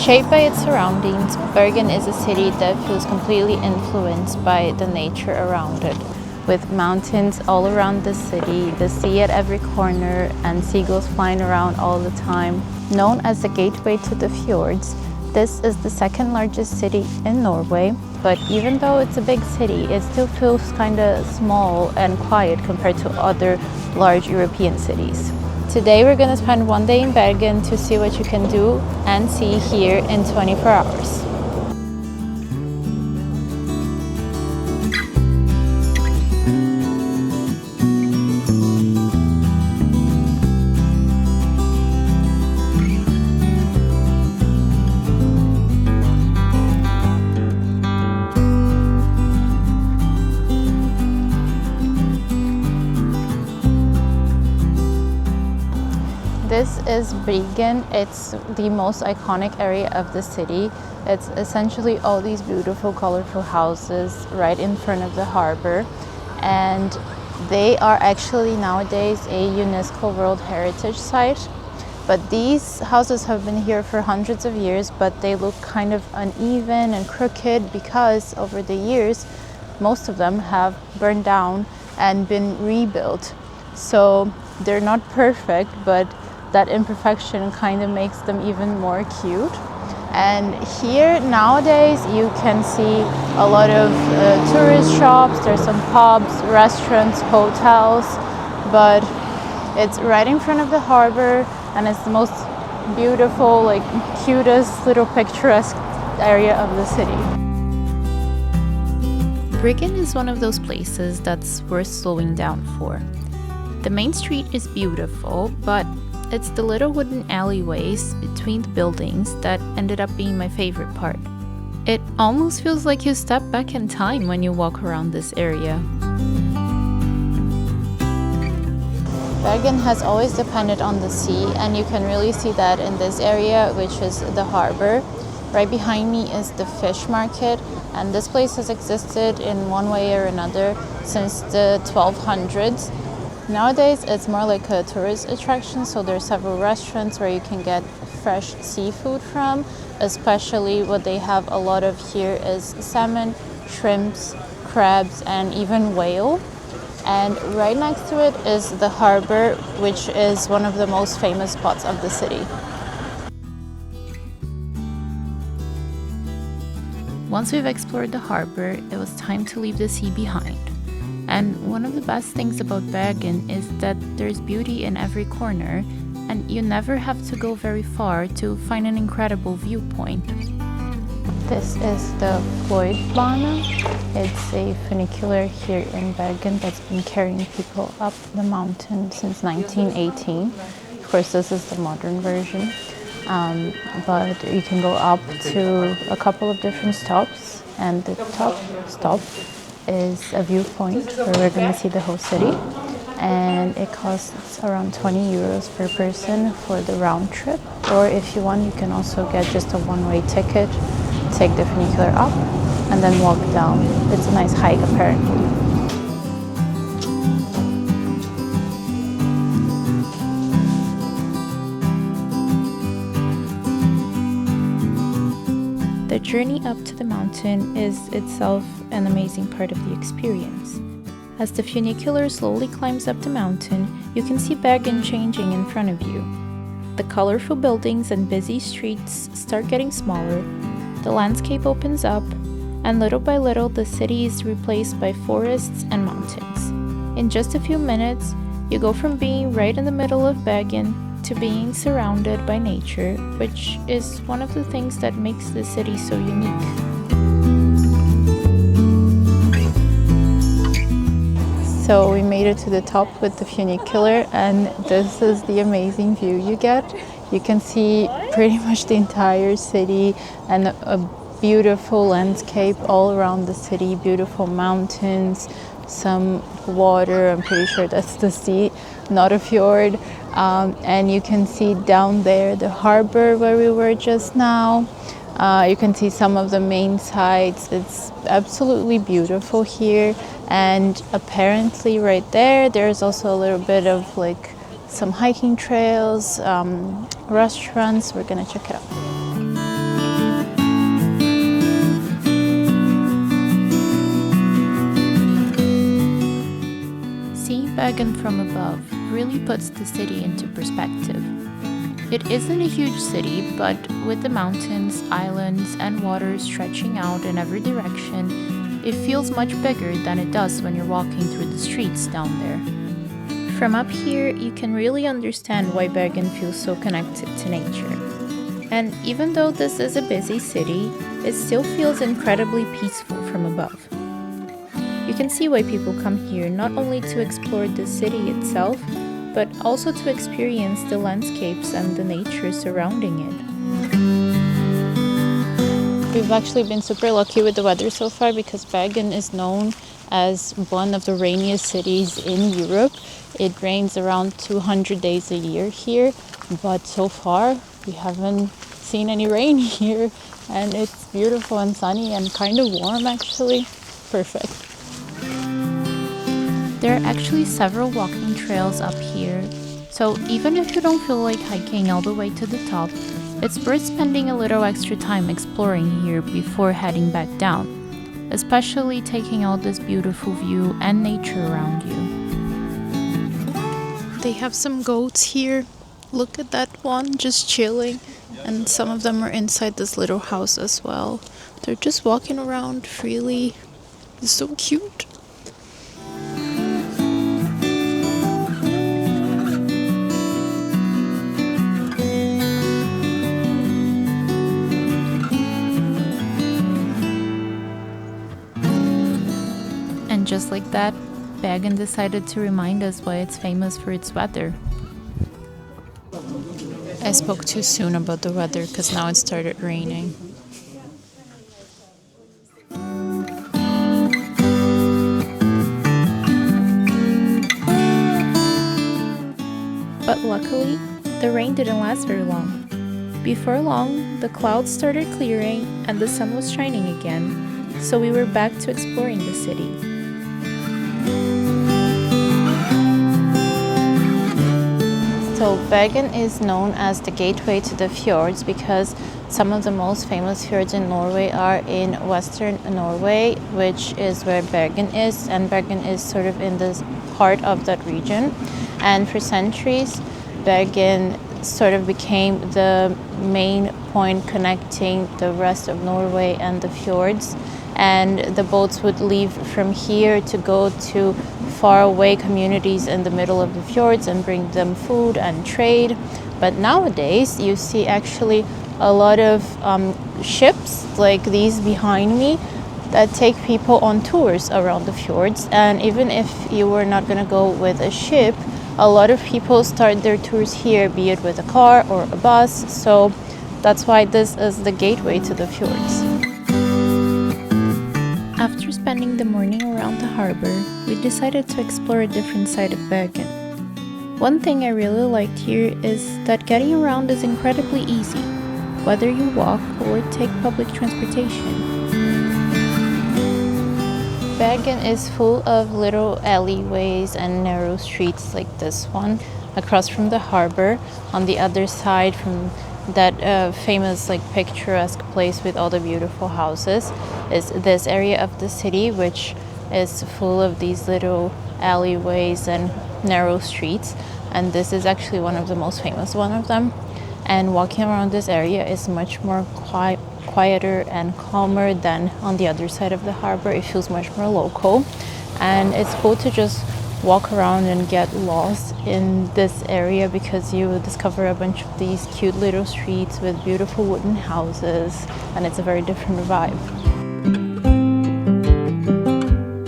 Shaped by its surroundings, Bergen is a city that feels completely influenced by the nature around it. With mountains all around the city, the sea at every corner, and seagulls flying around all the time. Known as the gateway to the fjords, this is the second largest city in Norway, but even though it's a big city, it still feels kind of small and quiet compared to other large European cities. Today we're going to spend one day in Bergen to see what you can do and see here in 24 hours. This is Bergen. It's the most iconic area of the city. It's essentially all these beautiful, colorful houses right in front of the harbor. And they are actually nowadays a UNESCO World Heritage Site. But these houses have been here for hundreds of years, but they look kind of uneven and crooked because over the years, most of them have burned down and been rebuilt. So they're not perfect, but that imperfection kind of makes them even more cute. And here nowadays you can see a lot of tourist shops. There's some pubs, restaurants, hotels, but it's right in front of the harbor, and it's the most beautiful, like cutest little picturesque area of the city. Bergen is one of those places that's worth slowing down for. The main street is beautiful, but it's the little wooden alleyways between the buildings that ended up being my favorite part. It almost feels like you step back in time when you walk around this area. Bergen has always depended on the sea, and you can really see that in this area, which is the harbor. Right behind me is the fish market, and this place has existed in one way or another since the 1200s. Nowadays, it's more like a tourist attraction, so there are several restaurants where you can get fresh seafood from. Especially what they have a lot of here is salmon, shrimps, crabs, and even whale. And right next to it is the harbor, which is one of the most famous spots of the city. Once we've explored the harbor, it was time to leave the sea behind. And one of the best things about Bergen is that there's beauty in every corner, and you never have to go very far to find an incredible viewpoint. This is the Fløibanen. It's a funicular here in Bergen that's been carrying people up the mountain since 1918. Of course, this is the modern version, but you can go up to a couple of different stops, and the top stop is a viewpoint where we're going to see the whole city, and it costs around 20 euros per person for the round trip. Or if you want, you can also get just a one-way ticket, take the funicular up, and then walk down. It's a nice hike apparently. The journey up to the mountain is itself an amazing part of the experience. As the funicular slowly climbs up the mountain, you can see Bergen changing in front of you. The colorful buildings and busy streets start getting smaller, the landscape opens up, and little by little the city is replaced by forests and mountains. In just a few minutes, you go from being right in the middle of Bergen to being surrounded by nature, which is one of the things that makes the city so unique. So we made it to the top with the funicular, and this is the amazing view you get. You can see pretty much the entire city and a beautiful landscape all around the city, beautiful mountains, some water. I'm pretty sure that's the sea, not a fjord. And you can see down there the harbor where we were just now. You can see some of the main sites. It's absolutely beautiful here, and apparently right there's also a little bit of like some hiking trails, restaurants. We're gonna check it out. Bergen from above really puts the city into perspective. It isn't a huge city, but with the mountains, islands, and water stretching out in every direction, it feels much bigger than it does when you're walking through the streets down there. From up here, you can really understand why Bergen feels so connected to nature. And even though this is a busy city, it still feels incredibly peaceful from above. You can see why people come here not only to explore the city itself, but also to experience the landscapes and the nature surrounding it. We've actually been super lucky with the weather so far because Bergen is known as one of the rainiest cities in Europe. It rains around 200 days a year here, but so far we haven't seen any rain here, and it's beautiful and sunny and kind of warm actually. Perfect. There are actually several walking trails up here, so even if you don't feel like hiking all the way to the top, it's worth spending a little extra time exploring here before heading back down, especially taking all this beautiful view and nature around you. They have some goats here. Look at that one, just chilling, and some of them are inside this little house as well. They're just walking around freely. It's so cute. And just like that, Bergen decided to remind us why it's famous for its weather. I spoke too soon about the weather because now it started raining. But luckily, the rain didn't last very long. Before long, the clouds started clearing and the sun was shining again, so we were back to exploring the city. So Bergen is known as the gateway to the fjords because some of the most famous fjords in Norway are in Western Norway, which is where Bergen is, and Bergen is sort of in the heart of that region. And for centuries, Bergen sort of became the main point connecting the rest of Norway and the fjords. And the boats would leave from here to go to faraway communities in the middle of the fjords and bring them food and trade. But nowadays you see actually a lot of ships like these behind me that take people on tours around the fjords. And even if you were not going to go with a ship, a lot of people start their tours here, be it with a car or a bus. So that's why this is the gateway to the fjords. After spending the morning around the harbor, we decided to explore a different side of Bergen. One thing I really liked here is that getting around is incredibly easy, whether you walk or take public transportation. Bergen is full of little alleyways and narrow streets like this one, across from the harbor. On the other side from that famous picturesque place with all the beautiful houses is this area of the city, which is full of these little alleyways and narrow streets, and this is actually one of the most famous one of them. And walking around this area is much more quieter and calmer than on the other side of the harbor. It feels much more local, and it's cool to just walk around and get lost in this area because you discover a bunch of these cute little streets with beautiful wooden houses, and it's a very different vibe.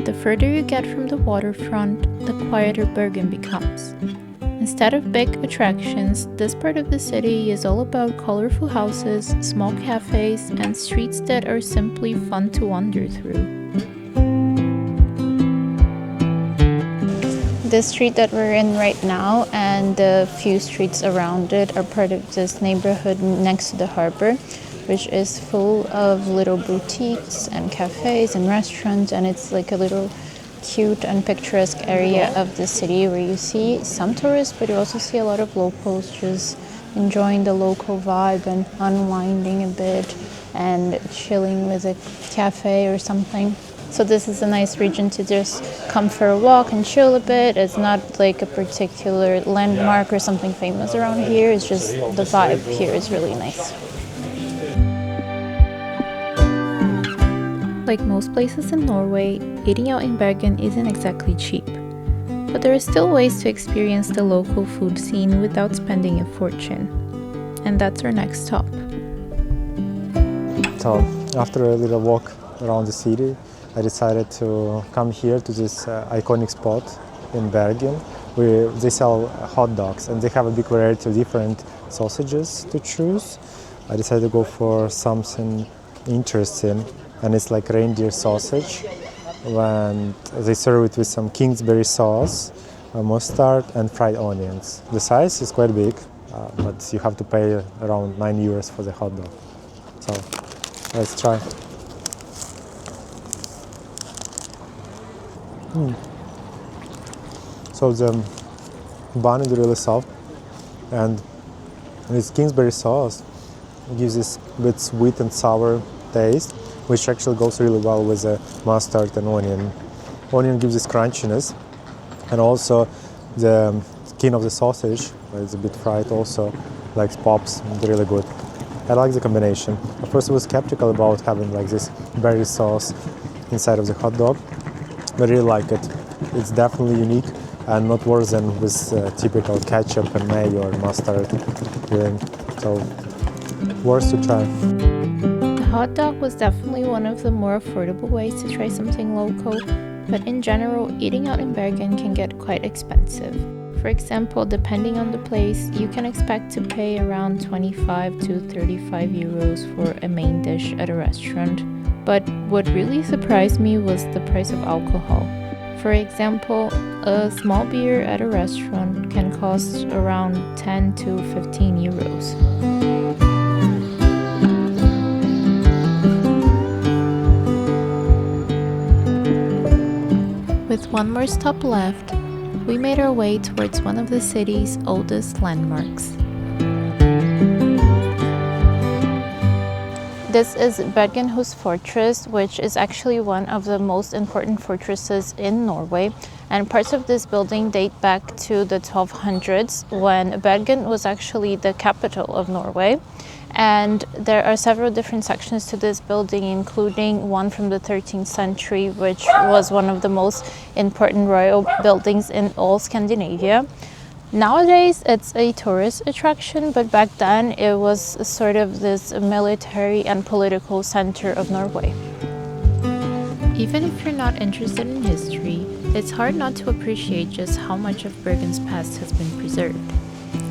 The further you get from the waterfront, the quieter Bergen becomes. Instead of big attractions, this part of the city is all about colorful houses, small cafes, and streets that are simply fun to wander through. The street that we're in right now and the few streets around it are part of this neighborhood next to the harbor, which is full of little boutiques and cafes and restaurants, and it's like a little cute and picturesque area of the city where you see some tourists, but you also see a lot of locals just enjoying the local vibe and unwinding a bit and chilling with a cafe or something. So this is a nice region to just come for a walk and chill a bit. It's not like a particular landmark or something famous around here. It's just the vibe here is really nice. Like most places in Norway, eating out in Bergen isn't exactly cheap. But there are still ways to experience the local food scene without spending a fortune. And that's our next stop. So after a little walk around the city, I decided to come here to this iconic spot in Bergen where they sell hot dogs and they have a big variety of different sausages to choose. I decided to go for something interesting, and it's like reindeer sausage, and they serve it with some Kingsbury sauce, mustard and fried onions. The size is quite big, but you have to pay around €9 for the hot dog. So let's try. So the bun is really soft, and this Kingsbury sauce gives this bit sweet and sour taste, which actually goes really well with the mustard and onion. Onion gives this crunchiness, and also the skin of the sausage, it's a bit fried also, like pops really good. I like the combination. At first I was skeptical about having like this berry sauce inside of the hot dog, but I really like it. It's definitely unique and not worse than with typical ketchup and mayo or mustard. So worth to try. The hot dog was definitely one of the more affordable ways to try something local, but in general, eating out in Bergen can get quite expensive. For example, depending on the place, you can expect to pay around 25 to 35 euros for a main dish at a restaurant. But what really surprised me was the price of alcohol. For example, a small beer at a restaurant can cost around 10 to 15 euros. With one more stop left, we made our way towards one of the city's oldest landmarks. This is Bergenhus Fortress, which is actually one of the most important fortresses in Norway. And parts of this building date back to the 1200s, when Bergen was actually the capital of Norway. And there are several different sections to this building, including one from the 13th century, which was one of the most important royal buildings in all Scandinavia. Nowadays, it's a tourist attraction, but back then it was sort of this military and political center of Norway. Even if you're not interested in history, it's hard not to appreciate just how much of Bergen's past has been preserved.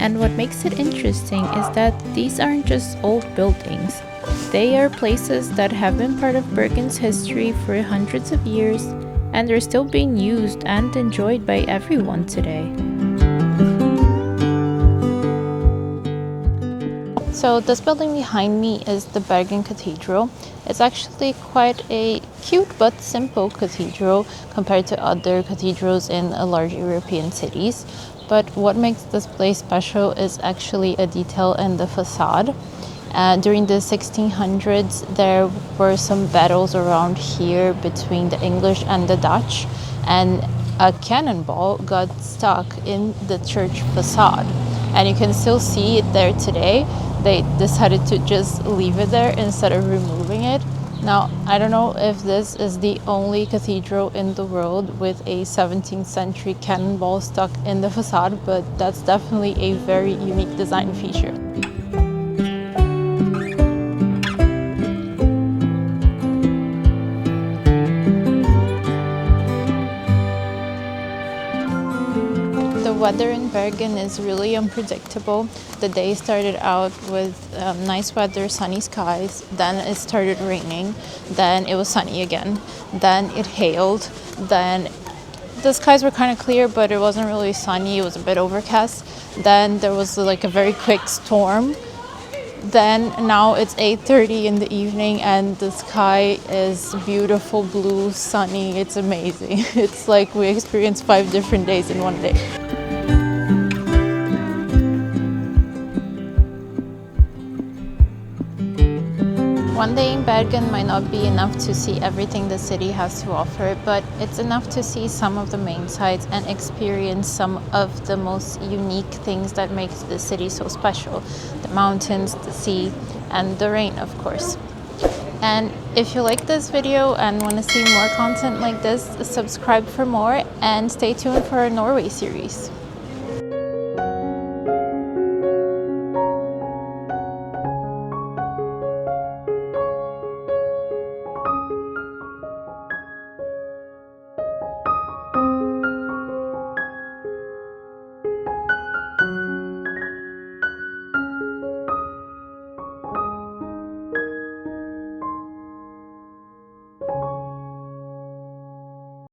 And what makes it interesting is that these aren't just old buildings. They are places that have been part of Bergen's history for hundreds of years, and they're still being used and enjoyed by everyone today. So this building behind me is the Bergen Cathedral. It's actually quite a cute but simple cathedral compared to other cathedrals in large European cities. But what makes this place special is actually a detail in the facade. During the 1600s, there were some battles around here between the English and the Dutch, and a cannonball got stuck in the church facade. And you can still see it there today. They decided to just leave it there instead of removing it. Now, I don't know if this is the only cathedral in the world with a 17th century cannonball stuck in the facade, but that's definitely a very unique design feature. The weather in Bergen is really unpredictable. The day started out with nice weather, sunny skies, then it started raining, then it was sunny again, then it hailed, then the skies were kind of clear, but it wasn't really sunny, it was a bit overcast. Then there was like a very quick storm. Then now it's 8:30 in the evening and the sky is beautiful, blue, sunny, it's amazing. It's like we experienced 5 different days in one day. One day in Bergen might not be enough to see everything the city has to offer, but it's enough to see some of the main sites and experience some of the most unique things that makes the city so special. The mountains, the sea, and the rain, of course. And if you like this video and want to see more content like this, subscribe for more and stay tuned for our Norway series.